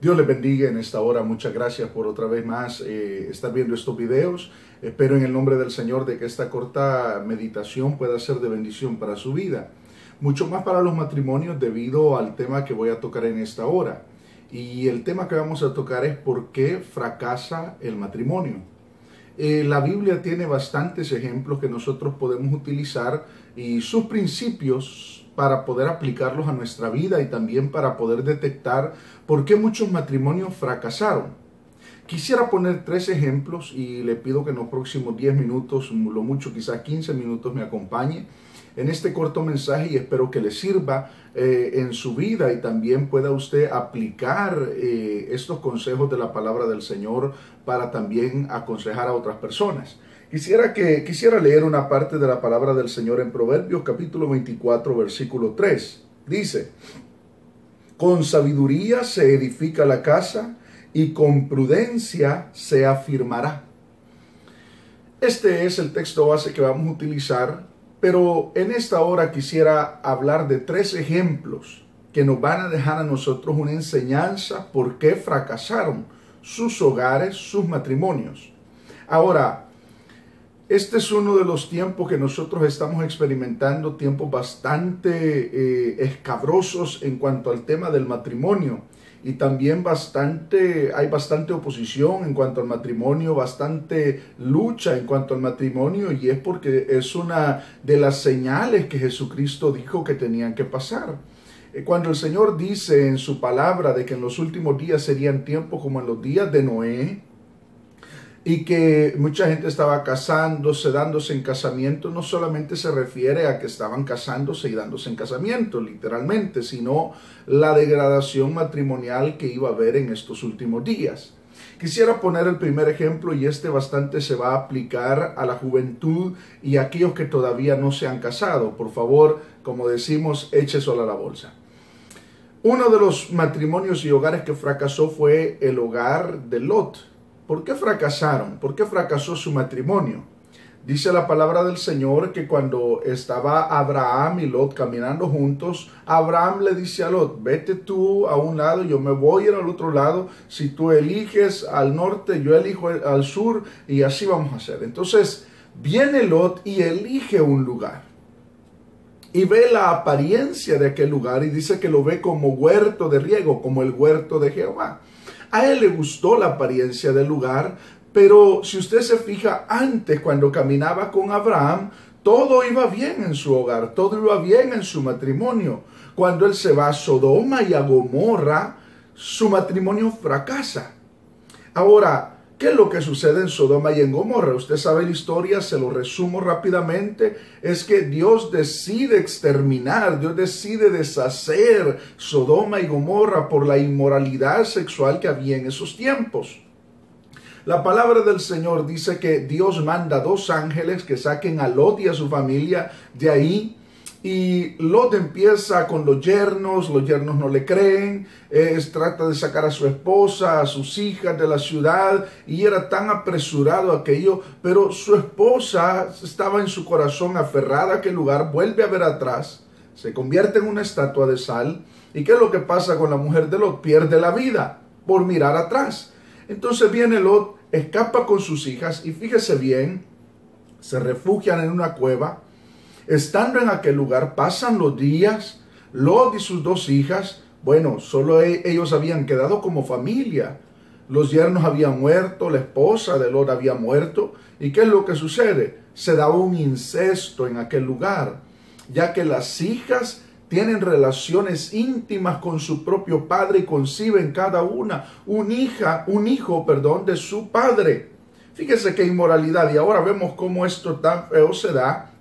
Dios les bendiga en esta hora. Muchas gracias por otra vez más estar viendo estos videos. Espero en el nombre del Señor de que esta corta meditación pueda ser de bendición para su vida. Mucho más para los matrimonios debido al tema que voy a tocar en esta hora. Y el tema que vamos a tocar es ¿por qué fracasa el matrimonio? La Biblia tiene bastantes ejemplos que nosotros podemos utilizar y sus principios para poder aplicarlos a nuestra vida y también para poder detectar por qué muchos matrimonios fracasaron. Quisiera poner 3 ejemplos y le pido que en los próximos 10 minutos, lo mucho quizás 15 minutos, me acompañe en este corto mensaje y espero que le sirva en su vida y también pueda usted aplicar estos consejos de la palabra del Señor para también aconsejar a otras personas. Quisiera leer una parte de la palabra del Señor en Proverbios capítulo 24, versículo 3. Dice: con sabiduría se edifica la casa y con prudencia se afirmará. Este es el texto base que vamos a utilizar, pero en esta hora quisiera hablar de 3 ejemplos que nos van a dejar a nosotros una enseñanza por qué fracasaron sus hogares, sus matrimonios. Ahora, este es uno de los tiempos que nosotros estamos experimentando, tiempos bastante escabrosos en cuanto al tema del matrimonio. Y también hay bastante oposición en cuanto al matrimonio, bastante lucha en cuanto al matrimonio, y es porque es una de las señales que Jesucristo dijo que tenían que pasar. Cuando el Señor dice en su palabra de que en los últimos días serían tiempos como en los días de Noé, y que mucha gente estaba casándose, dándose en casamiento, no solamente se refiere a que estaban casándose y dándose en casamiento, literalmente, sino la degradación matrimonial que iba a haber en estos últimos días. Quisiera poner el primer ejemplo y bastante se va a aplicar a la juventud y a aquellos que todavía no se han casado. Por favor, como decimos, eche sola la bolsa. Uno de los matrimonios y hogares que fracasó fue el hogar de Lot. ¿Por qué fracasaron? ¿Por qué fracasó su matrimonio? Dice la palabra del Señor que cuando estaba Abraham y Lot caminando juntos, Abraham le dice a Lot: vete tú a un lado, yo me voy a ir al otro lado. Si tú eliges al norte, yo elijo al sur, y así vamos a hacer. Entonces viene Lot y elige un lugar. Y ve la apariencia de aquel lugar y dice que lo ve como huerto de riego, como el huerto de Jehová. A él le gustó la apariencia del lugar, pero si usted se fija, antes cuando caminaba con Abraham, todo iba bien en su hogar, todo iba bien en su matrimonio. Cuando él se va a Sodoma y a Gomorra, su matrimonio fracasa. Ahora, ¿qué es lo que sucede en Sodoma y en Gomorra? Usted sabe la historia, se lo resumo rápidamente. Es que Dios decide exterminar, Dios decide deshacer Sodoma y Gomorra por la inmoralidad sexual que había en esos tiempos. La palabra del Señor dice que Dios manda 2 ángeles que saquen a Lot y a su familia de ahí. Y Lot empieza con los yernos no le creen, trata de sacar a su esposa, a sus hijas de la ciudad, y era tan apresurado aquello, pero su esposa estaba en su corazón aferrada a aquel lugar, vuelve a ver atrás, se convierte en una estatua de sal. ¿Y qué es lo que pasa con la mujer de Lot? Pierde la vida por mirar atrás. Entonces viene Lot, escapa con sus hijas, y fíjese bien, se refugian en una cueva. Estando en aquel lugar, pasan los días, Lot y sus 2 hijas, bueno, solo ellos habían quedado como familia. Los yernos habían muerto, la esposa de Lot había muerto. ¿Y qué es lo que sucede? Se da un incesto en aquel lugar, ya que las hijas tienen relaciones íntimas con su propio padre y conciben cada una un hijo de su padre. Fíjese qué inmoralidad. Y ahora vemos cómo esto tan feo se da,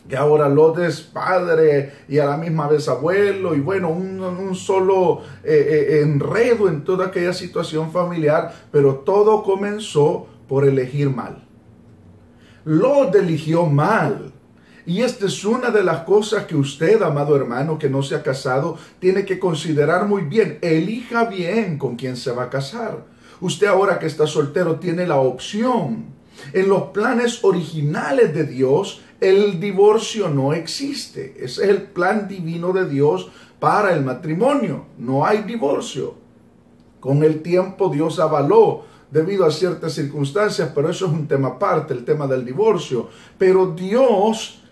que ahora Lot es padre y a la misma vez abuelo, y bueno, un solo enredo en toda aquella situación familiar, pero todo comenzó por elegir mal. Lot eligió mal. Y esta es una de las cosas que usted, amado hermano, que no se ha casado, tiene que considerar muy bien. Elija bien con quién se va a casar. Usted ahora que está soltero tiene la opción. En los planes originales de Dios, el divorcio no existe. Ese es el plan divino de Dios para el matrimonio. No hay divorcio. Con el tiempo Dios avaló debido a ciertas circunstancias, pero eso es un tema aparte, el tema del divorcio. Pero Dios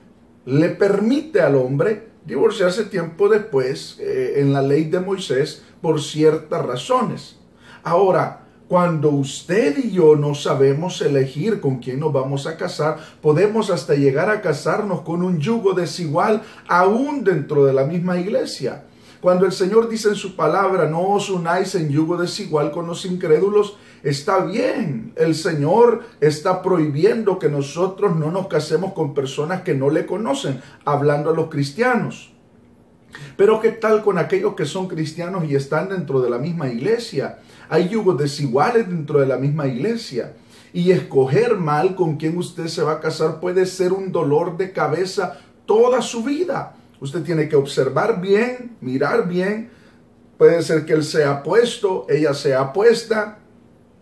le permite al hombre divorciarse tiempo después en la ley de Moisés por ciertas razones. Ahora, cuando usted y yo no sabemos elegir con quién nos vamos a casar, podemos hasta llegar a casarnos con un yugo desigual aún dentro de la misma iglesia. Cuando el Señor dice en su palabra, no os unáis en yugo desigual con los incrédulos, está bien. El Señor está prohibiendo que nosotros no nos casemos con personas que no le conocen, hablando a los cristianos. Pero ¿qué tal con aquellos que son cristianos y están dentro de la misma iglesia? Hay yugos desiguales dentro de la misma iglesia. Y escoger mal con quién usted se va a casar puede ser un dolor de cabeza toda su vida. Usted tiene que observar bien, mirar bien. Puede ser que él sea apuesto, ella sea apuesta,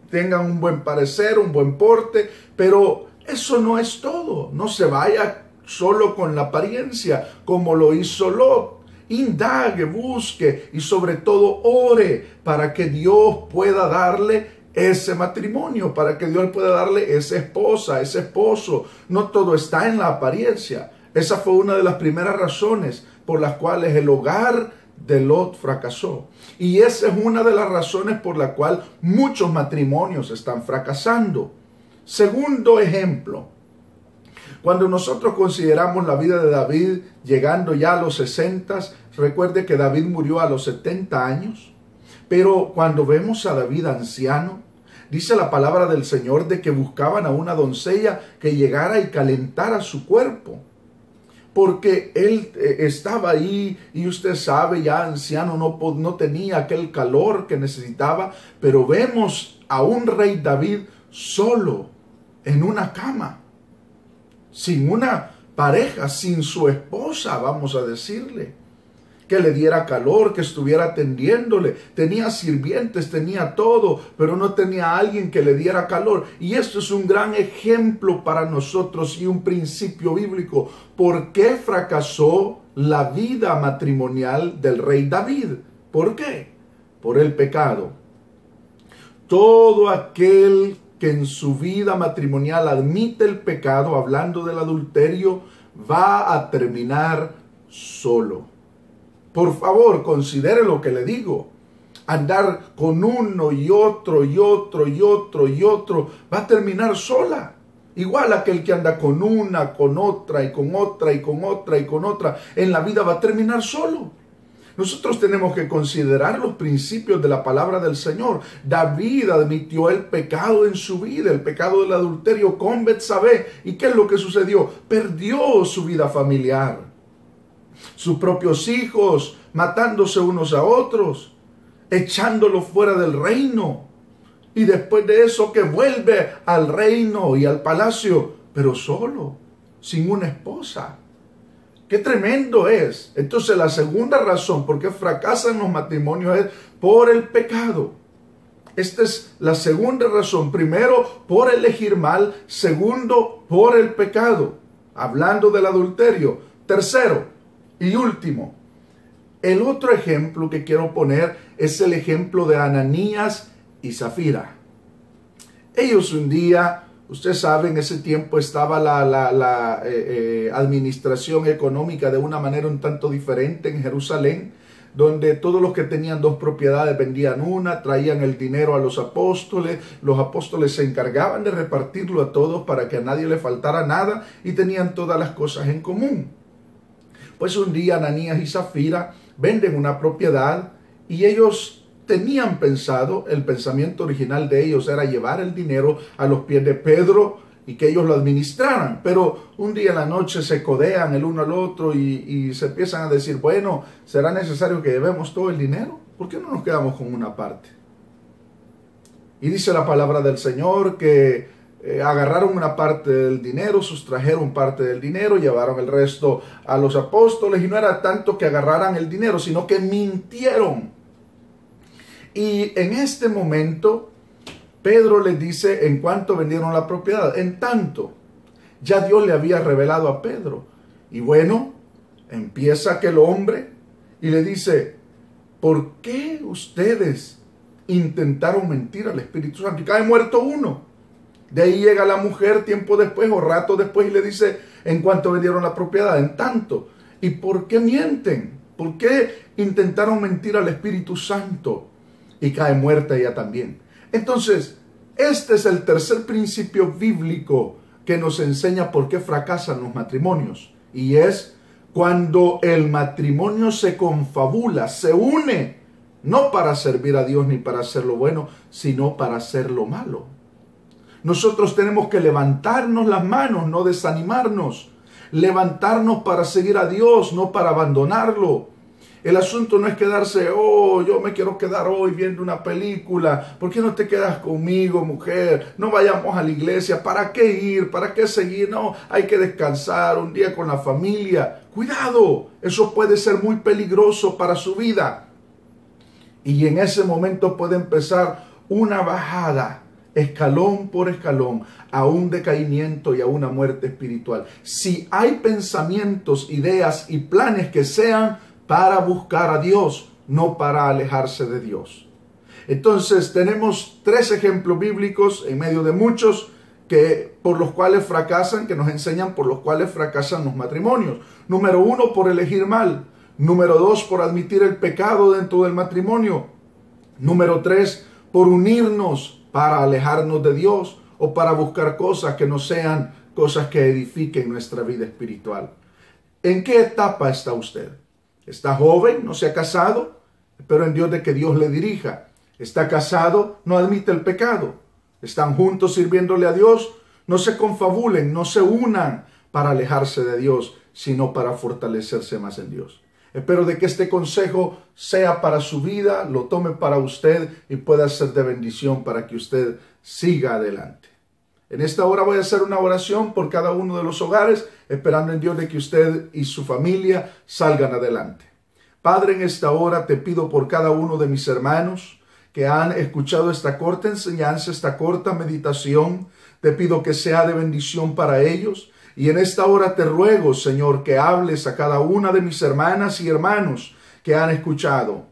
tengan un buen parecer, un buen porte, pero eso no es todo. No se vaya solo con la apariencia, como lo hizo Lot. Indague, busque y sobre todo ore para que Dios pueda darle ese matrimonio, para que Dios pueda darle esa esposa, ese esposo. No todo está en la apariencia. Esa fue una de las primeras razones por las cuales el hogar de Lot fracasó. Y esa es una de las razones por la cual muchos matrimonios están fracasando. Segundo ejemplo. Cuando nosotros consideramos la vida de David llegando ya a los 60, recuerde que David murió a los 70 años, pero cuando vemos a David anciano, dice la palabra del Señor de que buscaban a una doncella que llegara y calentara su cuerpo, porque él estaba ahí y usted sabe, ya anciano, no tenía aquel calor que necesitaba, pero vemos a un rey David solo en una cama, sin una pareja, sin su esposa, vamos a decirle, que le diera calor, que estuviera atendiéndole. Tenía sirvientes, tenía todo, pero no tenía a alguien que le diera calor. Y esto es un gran ejemplo para nosotros y un principio bíblico. ¿Por qué fracasó la vida matrimonial del rey David? ¿Por qué? Por el pecado. Todo aquel que en su vida matrimonial admite el pecado, hablando del adulterio, va a terminar solo. Por favor, considere lo que le digo. Andar con uno y otro y otro y otro y otro va a terminar sola. Igual aquel que anda con una, con otra y con otra y con otra y con otra, en la vida va a terminar solo. Nosotros tenemos que considerar los principios de la palabra del Señor. David admitió el pecado en su vida, el pecado del adulterio con Betsabé. ¿Y qué es lo que sucedió? Perdió su vida familiar. Sus propios hijos matándose unos a otros, echándolos fuera del reino. Y después de eso que vuelve al reino y al palacio, pero solo, sin una esposa. ¡Qué tremendo es! Entonces la segunda razón por qué fracasan los matrimonios es por el pecado. Esta es la segunda razón. Primero, por elegir mal. Segundo, por el pecado. Hablando del adulterio. Tercero y último. El otro ejemplo que quiero poner es el ejemplo de Ananías y Zafira. Ellos un día... Usted sabe, en ese tiempo estaba la administración económica de una manera un tanto diferente en Jerusalén, donde todos los que tenían dos propiedades vendían una, traían el dinero a los apóstoles se encargaban de repartirlo a todos para que a nadie le faltara nada y tenían todas las cosas en común. Pues un día Ananías y Zafira venden una propiedad y ellos tenían pensado, el pensamiento original de ellos era llevar el dinero a los pies de Pedro y que ellos lo administraran. Pero un día en la noche se codean el uno al otro y se empiezan a decir, bueno, ¿será necesario que llevemos todo el dinero? ¿Por qué no nos quedamos con una parte? Y dice la palabra del Señor que agarraron una parte del dinero, sustrajeron parte del dinero, llevaron el resto a los apóstoles y no era tanto que agarraran el dinero, sino que mintieron. Y en este momento, Pedro les dice en cuanto vendieron la propiedad. En tanto, ya Dios le había revelado a Pedro. Y bueno, empieza aquel hombre y le dice, ¿por qué ustedes intentaron mentir al Espíritu Santo y cae muerto uno. De ahí llega la mujer tiempo después o rato después y le dice, en cuanto vendieron la propiedad, en tanto. ¿Y por qué mienten? ¿Por qué intentaron mentir al Espíritu Santo? Y cae muerta ella también. Entonces, este es el tercer principio bíblico que nos enseña por qué fracasan los matrimonios. Y es cuando el matrimonio se confabula, se une, no para servir a Dios ni para hacer lo bueno, sino para hacer lo malo. Nosotros tenemos que levantarnos las manos, no desanimarnos. Levantarnos para seguir a Dios, no para abandonarlo. El asunto no es quedarse, yo me quiero quedar hoy viendo una película. ¿Por qué no te quedas conmigo, mujer? No vayamos a la iglesia. ¿Para qué ir? ¿Para qué seguir? No, hay que descansar un día con la familia. Cuidado, eso puede ser muy peligroso para su vida. Y en ese momento puede empezar una bajada, escalón por escalón, a un decaimiento y a una muerte espiritual. Si hay pensamientos, ideas y planes que sean para buscar a Dios, no para alejarse de Dios. Entonces tenemos 3 ejemplos bíblicos en medio de muchos por los cuales fracasan, que nos enseñan por los cuales fracasan los matrimonios. Número 1, por elegir mal. Número 2, por admitir el pecado dentro del matrimonio. Número 3, por unirnos para alejarnos de Dios o para buscar cosas que no sean cosas que edifiquen nuestra vida espiritual. ¿En qué etapa está usted? ¿Está joven? ¿No se ha casado? Espero en Dios de que Dios le dirija. ¿Está casado? No admite el pecado. ¿Están juntos sirviéndole a Dios? No se confabulen, no se unan para alejarse de Dios, sino para fortalecerse más en Dios. Espero de que este consejo sea para su vida, lo tome para usted y pueda ser de bendición para que usted siga adelante. En esta hora voy a hacer una oración por cada uno de los hogares, esperando en Dios de que usted y su familia salgan adelante. Padre, en esta hora te pido por cada uno de mis hermanos que han escuchado esta corta enseñanza, esta corta meditación. Te pido que sea de bendición para ellos. Y en esta hora te ruego, Señor, que hables a cada una de mis hermanas y hermanos que han escuchado.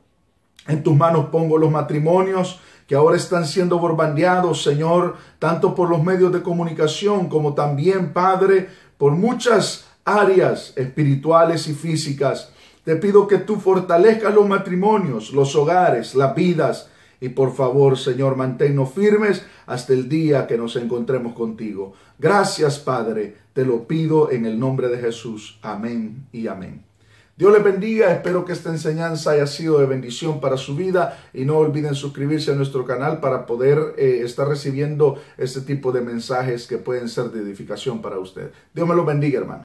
En tus manos pongo los matrimonios que ahora están siendo bombardeados, Señor, tanto por los medios de comunicación como también, Padre, por muchas áreas espirituales y físicas. Te pido que tú fortalezcas los matrimonios, los hogares, las vidas. Y por favor, Señor, manténnos firmes hasta el día que nos encontremos contigo. Gracias, Padre. Te lo pido en el nombre de Jesús. Amén y amén. Dios les bendiga. Espero que esta enseñanza haya sido de bendición para su vida. Y no olviden suscribirse a nuestro canal para poder estar recibiendo este tipo de mensajes que pueden ser de edificación para usted. Dios me lo bendiga, hermano.